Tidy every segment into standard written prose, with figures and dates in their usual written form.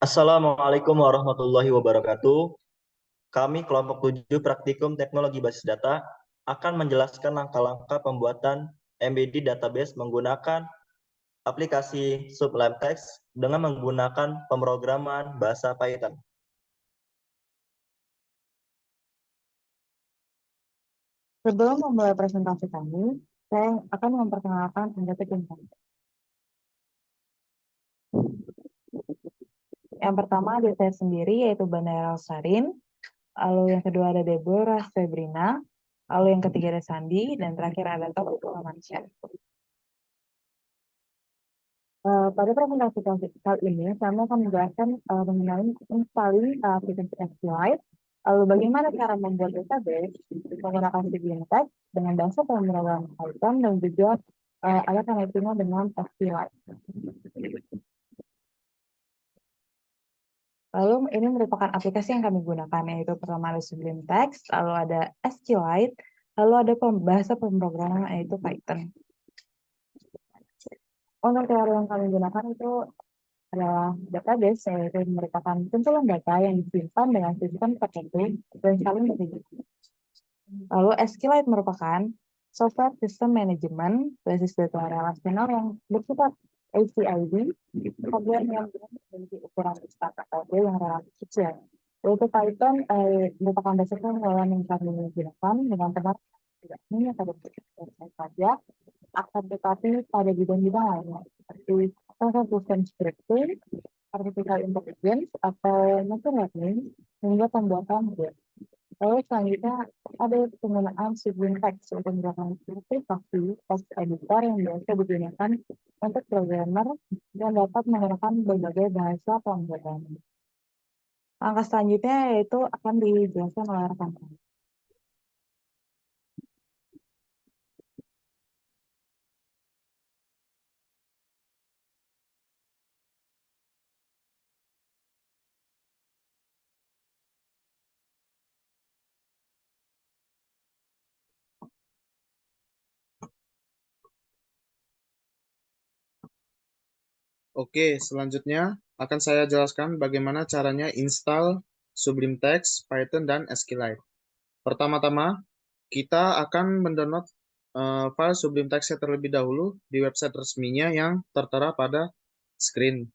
Assalamualaikum warahmatullahi wabarakatuh. Kami kelompok 7 Praktikum Teknologi Basis Data akan menjelaskan langkah-langkah pembuatan embedded database menggunakan aplikasi Sublime Text dengan menggunakan pemrograman bahasa Python. Sebelum memulai presentasi kami, saya akan memperkenalkan anggota tim kami. Yang pertama ada saya sendiri, yaitu Bandara Sarin. Lalu yang kedua ada Deborah Febrina. Lalu yang ketiga ada Sandi. Dan terakhir ada Topik Romansyah. Pada presentasi kali ini, kami akan menjelaskan mengenai installing aplikasi SQLite. Lalu bagaimana cara membuat database menggunakan Sublime Text dengan bahasa pemrograman Python dan juga ada connectingnya dengan SQLite. Lalu ini merupakan aplikasi yang kami gunakan, yaitu pertama ada Sublime Text, lalu ada SQLite, lalu ada bahasa pemrograman yaitu Python. Untuk teori yang kami gunakan itu adalah database, yaitu merupakan kumpulan data yang disimpan dengan sistem tertentu dan saling berbeda. Lalu SQLite merupakan software system management basis data relasional yang bersifat ACID, hardware yang memiliki ukuran besar atau yang relatif kecil. Yaitu Python merupakan dasar pemrograman yang kami gunakan dengan teman tidak hanya pada website saja, akan tetapi pada bidang-bidang lainnya seperti system scripting, artificial intelligence, atau machine learning, hingga pembuatan game. Lalu selanjutnya ada penggunaan Sublime Text untuk menggunakan aplikasi text editor yang biasa digunakan untuk programmer dan dapat menggunakan berbagai bahasa pemrograman. Langkah selanjutnya yaitu akan dijelaskan oleh rekan kami. Oke, selanjutnya akan saya jelaskan bagaimana caranya install Sublime Text, Python, dan SQLite. Pertama-tama, kita akan mendownload file Sublime Text terlebih dahulu di website resminya yang tertera pada screen.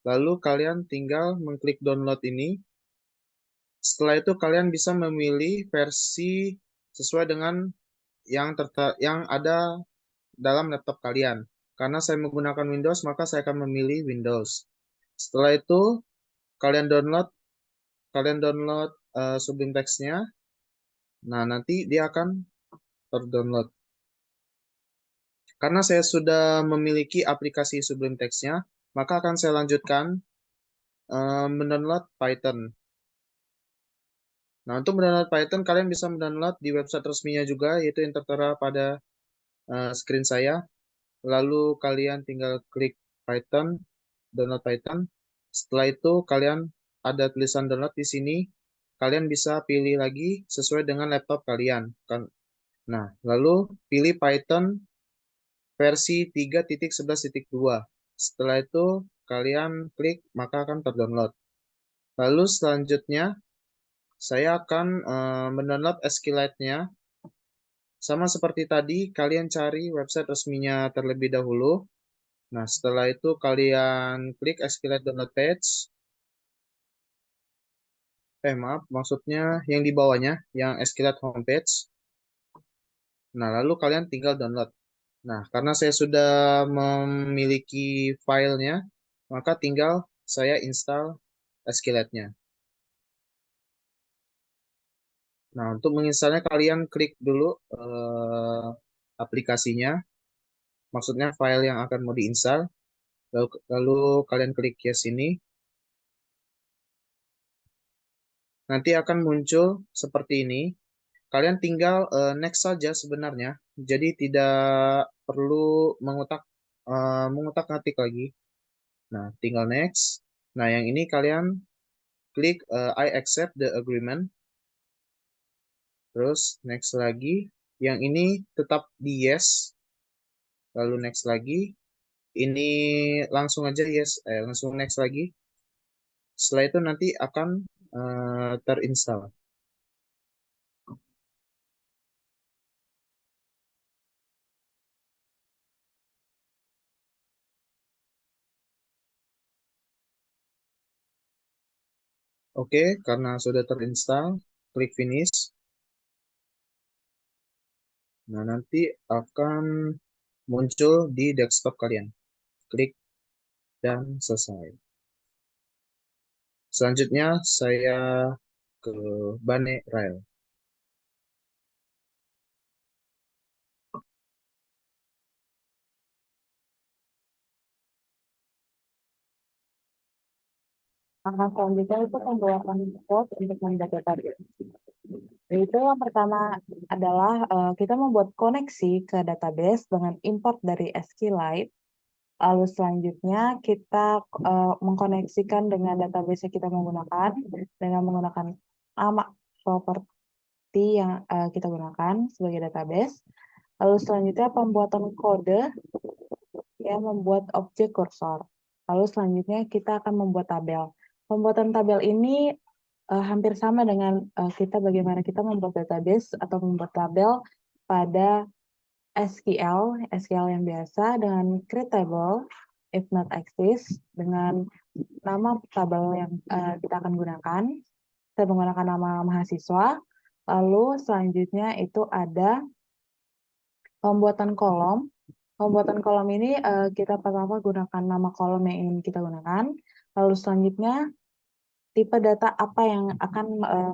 Lalu kalian tinggal mengklik download ini. Setelah itu kalian bisa memilih versi sesuai dengan yang ada dalam laptop kalian. Karena saya menggunakan Windows, maka saya akan memilih Windows. Setelah itu, kalian download Sublime Text-nya. Nah, nanti dia akan terdownload. Karena saya sudah memiliki aplikasi Sublime Text-nya, maka akan saya lanjutkan mendownload Python. Nah, untuk mendownload Python, kalian bisa mendownload di website resminya juga, yaitu yang tertera pada screen saya. Lalu kalian tinggal klik Python, download Python. Setelah itu kalian ada tulisan download di sini. Kalian bisa pilih lagi sesuai dengan laptop kalian. Nah, lalu pilih Python versi 3.11.2. Setelah itu kalian klik maka akan terdownload. Lalu selanjutnya saya akan mendownload SQLite-nya. Sama seperti tadi, kalian cari website resminya terlebih dahulu. Nah, setelah itu kalian klik SQLite download page. Maaf, maksudnya yang di bawahnya, yang SQLite homepage. Nah, lalu kalian tinggal download. Nah, karena saya sudah memiliki filenya, maka tinggal saya install SQLite-nya. Nah, untuk menginstalnya kalian klik dulu aplikasinya, maksudnya file yang akan mau diinstal. Lalu kalian klik yes ini. Nanti akan muncul seperti ini. Kalian tinggal next saja sebenarnya. Jadi tidak perlu mengutak-ngatik lagi. Nah, tinggal next. Nah, yang ini kalian klik I accept the agreement. Terus next lagi. Yang ini tetap di yes. Lalu next lagi. Ini langsung aja yes. Langsung next lagi. Setelah itu nanti akan terinstall. Oke, karena sudah terinstall, klik finish. Nah, nanti akan muncul di desktop kalian. Klik dan selesai. Selanjutnya saya ke Bane Rail. Langkah selanjutnya itu pembuatan code untuk membuat database. Itu yang pertama adalah kita membuat koneksi ke database dengan import dari SQLite. Lalu selanjutnya kita mengkoneksikan dengan database yang kita menggunakan dengan menggunakan nama properti yang kita gunakan sebagai database. Lalu selanjutnya pembuatan kode yang membuat objek kursor. Lalu selanjutnya kita akan membuat tabel. Pembuatan tabel ini hampir sama dengan kita bagaimana kita membuat database atau membuat tabel pada SQL yang biasa dengan create table if not exist dengan nama tabel yang kita akan gunakan. Kita menggunakan nama mahasiswa. Lalu selanjutnya itu ada pembuatan kolom. Pembuatan kolom ini kita pertama gunakan nama kolom yang ingin kita gunakan. Lalu selanjutnya tipe data apa yang akan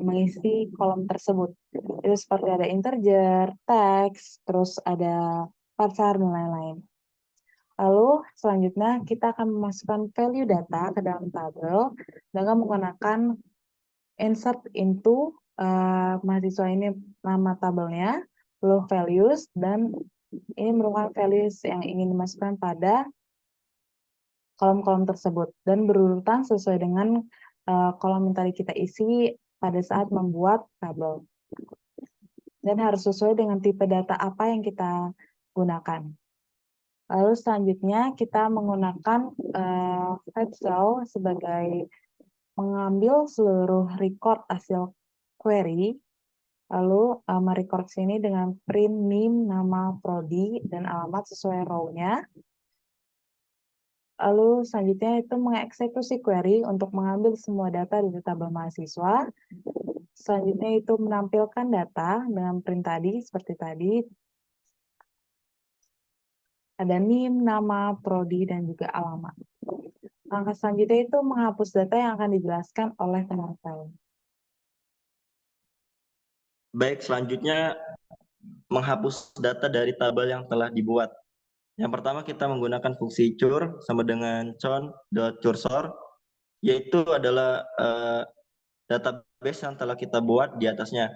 mengisi kolom tersebut. Itu seperti ada integer, teks, terus ada varchar, dan lain-lain. Lalu selanjutnya kita akan memasukkan value data ke dalam tabel dengan menggunakan insert into mahasiswa ini nama tabelnya, lalu values, dan ini merupakan values yang ingin dimasukkan pada kolom-kolom tersebut dan berurutan sesuai dengan kolom yang tadi kita isi pada saat membuat tabel. Dan harus sesuai dengan tipe data apa yang kita gunakan. Lalu selanjutnya kita menggunakan fetch cell sebagai mengambil seluruh record hasil query. Lalu merecord sini dengan print name, nama prodi, dan alamat sesuai row-nya. Lalu selanjutnya itu mengeksekusi query untuk mengambil semua data dari tabel mahasiswa. Selanjutnya itu menampilkan data dengan print tadi, seperti tadi. Ada name, nama, prodi, dan juga alamat. Langkah selanjutnya itu menghapus data yang akan dijelaskan oleh penampil. Baik, selanjutnya menghapus data dari tabel yang telah dibuat. Yang pertama kita menggunakan fungsi cur sama dengan con.cursor, yaitu adalah database yang telah kita buat di atasnya.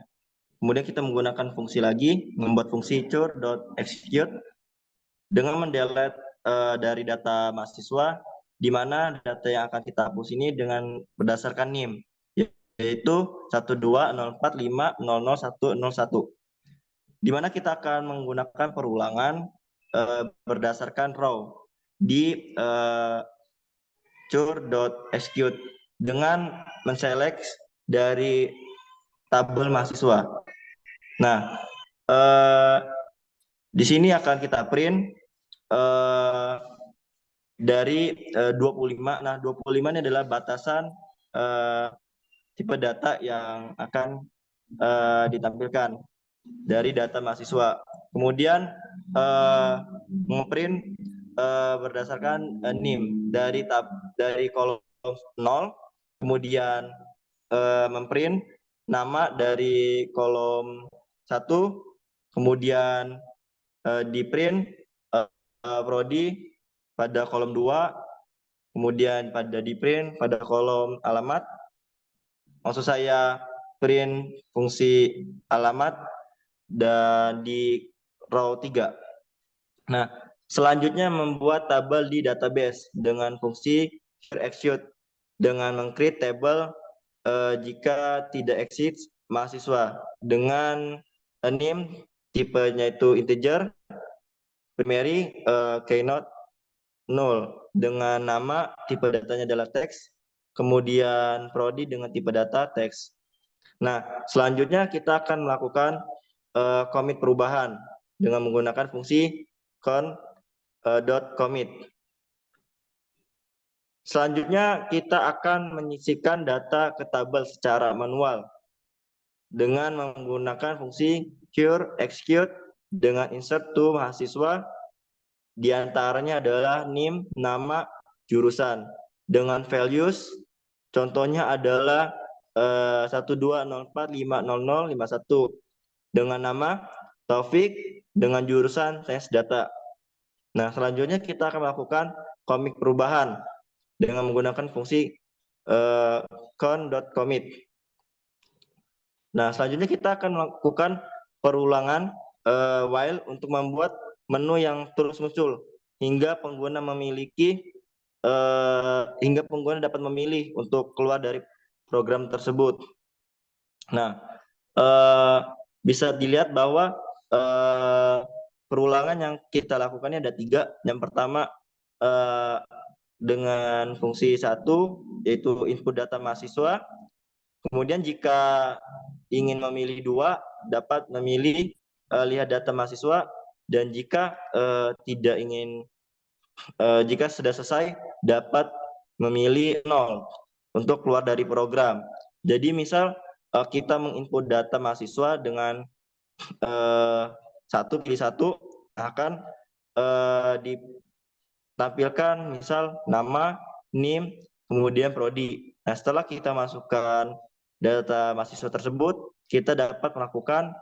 Kemudian kita menggunakan fungsi lagi, membuat fungsi cur.execute dengan mendelete dari data mahasiswa, di mana data yang akan kita hapus ini dengan berdasarkan NIM, yaitu 1204500101, di mana kita akan menggunakan perulangan berdasarkan row di cur.execute dengan menselect dari tabel mahasiswa. Nah, di sini akan kita print dari 25. Nah, 25 ini adalah batasan tipe data yang akan ditampilkan dari data mahasiswa. Kemudian memprint berdasarkan NIM dari kolom 0, kemudian memprint nama dari kolom 1, kemudian di print prodi pada kolom 2, kemudian di print pada kolom alamat. Maksud saya print fungsi alamat dan di row 3. Nah, selanjutnya membuat tabel di database dengan fungsi execute dengan meng-create table jika tidak exist mahasiswa dengan name tipenya itu integer, primary cannot null, dengan nama tipe datanya adalah teks, kemudian prodi dengan tipe data teks. Nah, selanjutnya kita akan melakukan commit perubahan dengan menggunakan fungsi commit. Selanjutnya kita akan menyisipkan data ke tabel secara manual dengan menggunakan fungsi cure execute dengan insert to mahasiswa, diantaranya adalah NIM, nama, jurusan dengan values, contohnya adalah 1204500051 dengan nama Taufik dengan jurusan sains data. Nah, selanjutnya kita akan melakukan commit perubahan dengan menggunakan fungsi count.commit. Nah, selanjutnya kita akan melakukan perulangan while untuk membuat menu yang terus muncul hingga pengguna dapat memilih untuk keluar dari program tersebut. Nah, bisa dilihat bahwa perulangan yang kita lakukan ada 3. Yang pertama dengan fungsi 1 yaitu input data mahasiswa. Kemudian jika ingin memilih 2 dapat memilih lihat data mahasiswa, dan jika jika sudah selesai dapat memilih 0 untuk keluar dari program. Jadi misal kita menginput data mahasiswa dengan pilih satu akan ditampilkan misal nama, NIM, kemudian prodi. Nah, setelah kita masukkan data mahasiswa tersebut, kita dapat melakukan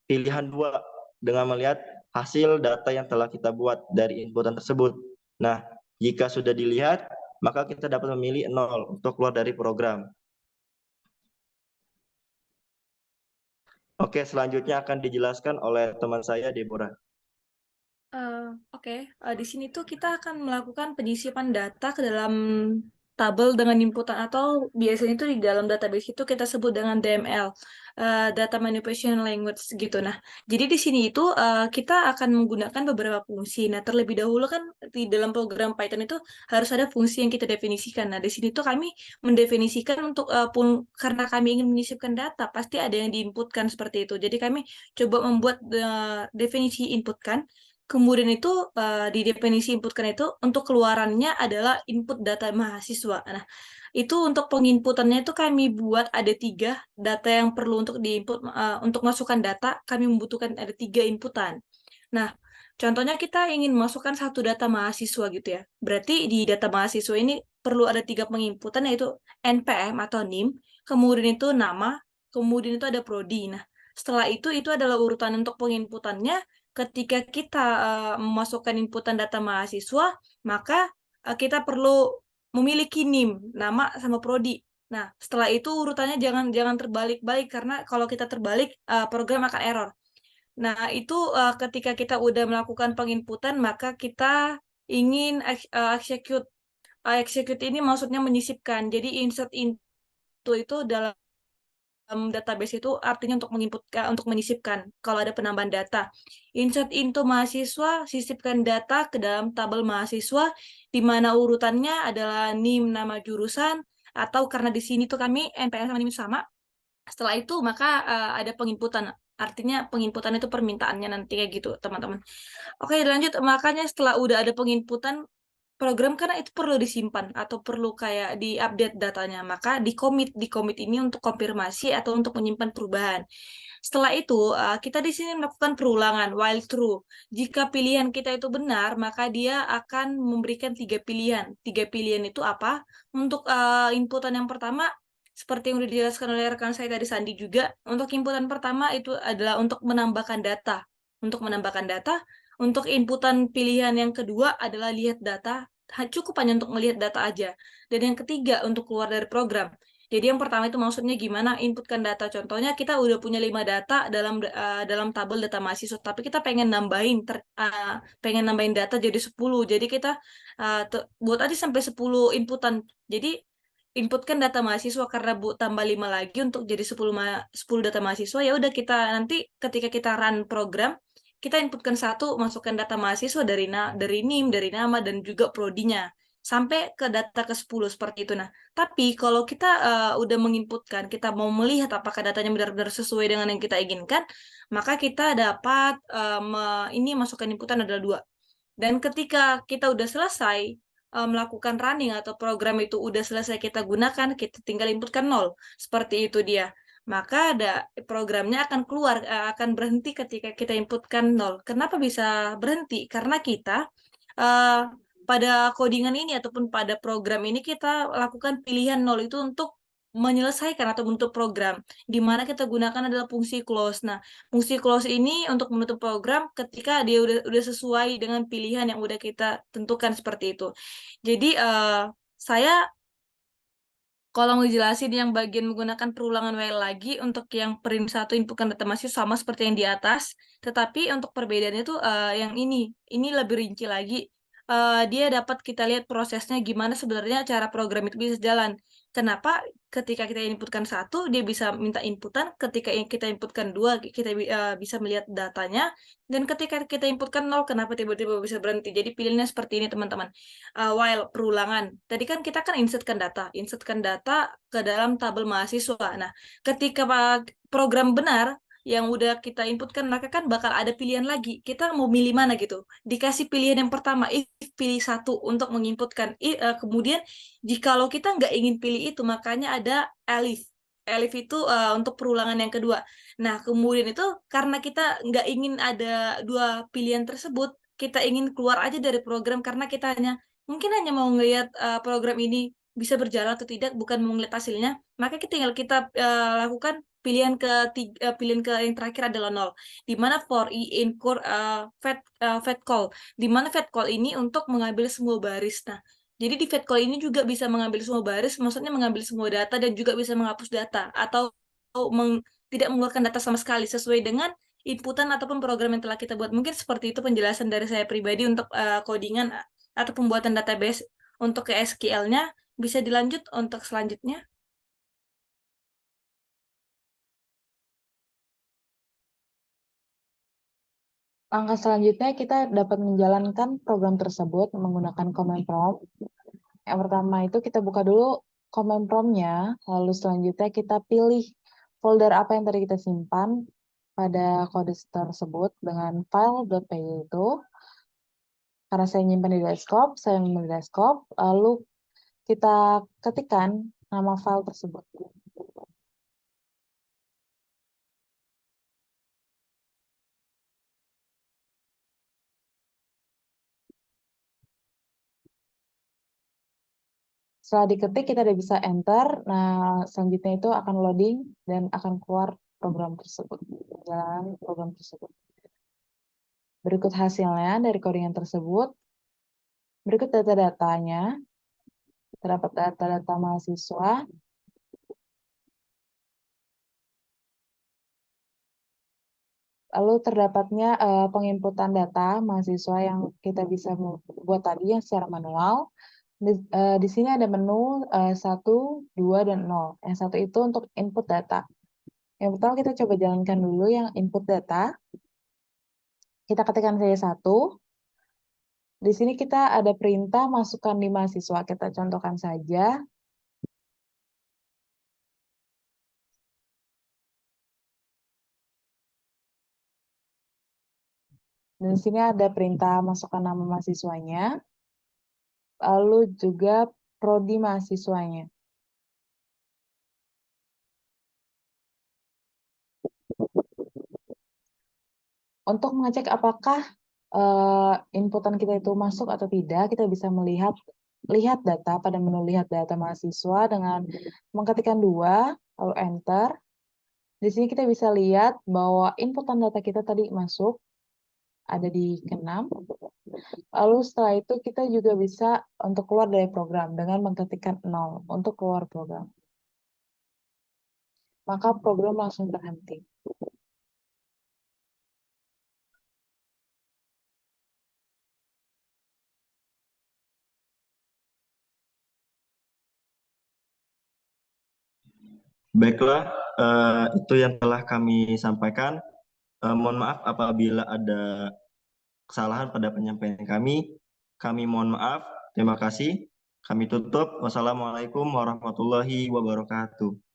pilihan 2 dengan melihat hasil data yang telah kita buat dari inputan tersebut. Nah, jika sudah dilihat, maka kita dapat memilih 0 untuk keluar dari program. Oke, selanjutnya akan dijelaskan oleh teman saya, Deborah. Oke, di sini tuh kita akan melakukan penyisipan data ke dalam tabel dengan inputan, atau biasanya itu di dalam database itu kita sebut dengan DML, Data Manipulation Language gitu. Nah, jadi di sini itu kita akan menggunakan beberapa fungsi. Nah, terlebih dahulu kan di dalam program Python itu harus ada fungsi yang kita definisikan. Nah, di sini tuh kami mendefinisikan untuk karena kami ingin menyisipkan data, pasti ada yang diinputkan seperti itu. Jadi kami coba membuat definisi inputkan. Kemudian itu di definisi inputkan itu untuk keluarannya adalah input data mahasiswa. Nah, itu untuk penginputannya itu kami buat ada 3 data yang perlu untuk diinput, untuk masukkan data kami membutuhkan ada 3 inputan. Nah, contohnya kita ingin masukkan 1 data mahasiswa gitu ya. Berarti di data mahasiswa ini perlu ada 3 penginputan, yaitu NPM atau NIM, kemudian itu nama, kemudian itu ada prodi. Nah, setelah itu adalah urutan untuk penginputannya. Ketika kita memasukkan inputan data mahasiswa, maka kita perlu memiliki NIM, nama sama prodi. Nah, setelah itu urutannya jangan terbalik-balik, karena kalau kita terbalik program akan error. Nah, itu ketika kita udah melakukan penginputan, maka kita ingin execute. Execute ini maksudnya menyisipkan. Jadi insert itu dalam database itu artinya untuk untuk menyisipkan kalau ada penambahan data. Insert into mahasiswa, sisipkan data ke dalam tabel mahasiswa, di mana urutannya adalah NIM, nama jurusan, atau karena di sini tuh kami NPM sama NIM sama. Setelah itu maka ada penginputan. Artinya penginputan itu permintaannya nanti kayak gitu, teman-teman. Oke, lanjut. Makanya setelah udah ada penginputan program, karena itu perlu disimpan atau perlu kayak di-update datanya, maka di-commit ini untuk konfirmasi atau untuk menyimpan perubahan. Setelah itu, kita di sini melakukan perulangan while true. Jika pilihan kita itu benar, maka dia akan memberikan 3 pilihan. 3 pilihan itu apa? Untuk inputan yang pertama, seperti yang sudah dijelaskan oleh rekan saya tadi, Sandi juga, untuk inputan pertama itu adalah untuk menambahkan data. Untuk menambahkan data, untuk inputan pilihan yang kedua adalah lihat data, cukup hanya untuk melihat data aja. Dan yang ketiga untuk keluar dari program. Jadi yang pertama itu maksudnya gimana inputkan data. Contohnya kita udah punya 5 data dalam tabel data mahasiswa, tapi kita pengen nambahin data jadi 10. Jadi kita buat aja sampai 10 inputan. Jadi inputkan data mahasiswa, karena tambah 5 lagi untuk jadi 10 data mahasiswa. Ya udah, kita nanti ketika kita run program, kita inputkan 1, masukkan data mahasiswa dari NIM, dari nama, dan juga prodinya. sampai ke data ke-10 seperti itu. Nah, tapi kalau kita udah menginputkan, kita mau melihat apakah datanya benar-benar sesuai dengan yang kita inginkan, maka kita dapat ini masukkan inputan adalah 2. Dan ketika kita udah selesai melakukan running atau program itu udah selesai kita gunakan, kita tinggal inputkan 0. Seperti itu dia. Maka programnya akan keluar, akan berhenti ketika kita inputkan 0. Kenapa bisa berhenti? Karena kita pada codingan ini ataupun pada program ini kita lakukan pilihan 0 itu untuk menyelesaikan atau menutup program, di mana kita gunakan adalah fungsi close. Nah, fungsi close ini untuk menutup program ketika dia udah sesuai dengan pilihan yang udah kita tentukan seperti itu. Jadi saya kalau mau jelasin yang bagian menggunakan perulangan while lagi untuk yang print 1 inputkan data masih sama seperti yang di atas, tetapi untuk perbedaannya tuh yang ini lebih rinci lagi. Dia dapat kita lihat prosesnya gimana sebenarnya cara program itu bisa jalan. Kenapa ketika kita inputkan 1 dia bisa minta inputan, ketika kita inputkan 2 kita bisa melihat datanya, dan ketika kita inputkan 0 kenapa tiba-tiba bisa berhenti. Jadi pilihannya seperti ini teman-teman. While perulangan. Tadi kan kita kan insertkan data ke dalam tabel mahasiswa. Nah, ketika program benar yang udah kita inputkan, maka kan bakal ada pilihan lagi. Kita mau milih mana gitu. Dikasih pilihan yang pertama, if pilih 1 untuk menginputkan. Kemudian, jikalau kita nggak ingin pilih itu, makanya ada elif. Elif itu untuk perulangan yang kedua. Nah, kemudian itu karena kita nggak ingin ada 2 pilihan tersebut, kita ingin keluar aja dari program karena kita mungkin hanya mau ngelihat program ini bisa berjalan atau tidak, bukan mau ngelihat hasilnya, maka tinggal kita lakukan pilihan yang terakhir adalah 0, di mana for i incur fetch call, di mana fetch call ini untuk mengambil semua baris. Nah, jadi di fetch call ini juga bisa mengambil semua baris, maksudnya mengambil semua data dan juga bisa menghapus data atau tidak mengeluarkan data sama sekali sesuai dengan inputan ataupun program yang telah kita buat. Mungkin seperti itu penjelasan dari saya pribadi untuk codingan atau pembuatan database untuk ke SQL-nya. Bisa dilanjut untuk selanjutnya. Langkah selanjutnya kita dapat menjalankan program tersebut menggunakan command prompt. Yang pertama itu kita buka dulu command prompt-nya, lalu selanjutnya kita pilih folder apa yang tadi kita simpan pada kode tersebut dengan file.py itu. Karena saya nyimpan di desktop, saya memilih di desktop, lalu kita ketikkan nama file tersebut. Setelah diketik, kita udah bisa enter. Nah, selanjutnya itu akan loading dan akan keluar program tersebut. Jalan program tersebut. Berikut hasilnya dari codingan tersebut. Berikut data-datanya. Terdapat data-data mahasiswa. Lalu terdapatnya penginputan data mahasiswa yang kita bisa buat tadi yang secara manual. Di sini ada menu 1, 2, dan 0. Yang 1 itu untuk input data. Yang pertama kita coba jalankan dulu yang input data. Kita ketikkan saja 1. Di sini kita ada perintah masukkan di mahasiswa. Kita contohkan saja. Dan di sini ada perintah masukkan nama mahasiswanya. Lalu juga prodi mahasiswanya. Untuk mengecek apakah inputan kita itu masuk atau tidak, kita bisa lihat data pada menu lihat data mahasiswa dengan mengetikkan 2, lalu enter. Di sini kita bisa lihat bahwa inputan data kita tadi masuk, ada di ke-6. Lalu setelah itu kita juga bisa untuk keluar dari program dengan mengetikkan 0 untuk keluar program. Maka program langsung terhenti. Baiklah, itu yang telah kami sampaikan. Mohon maaf apabila ada kesalahan pada penyampaian kami. Kami mohon maaf. Terima kasih. Kami tutup. Wassalamualaikum warahmatullahi wabarakatuh.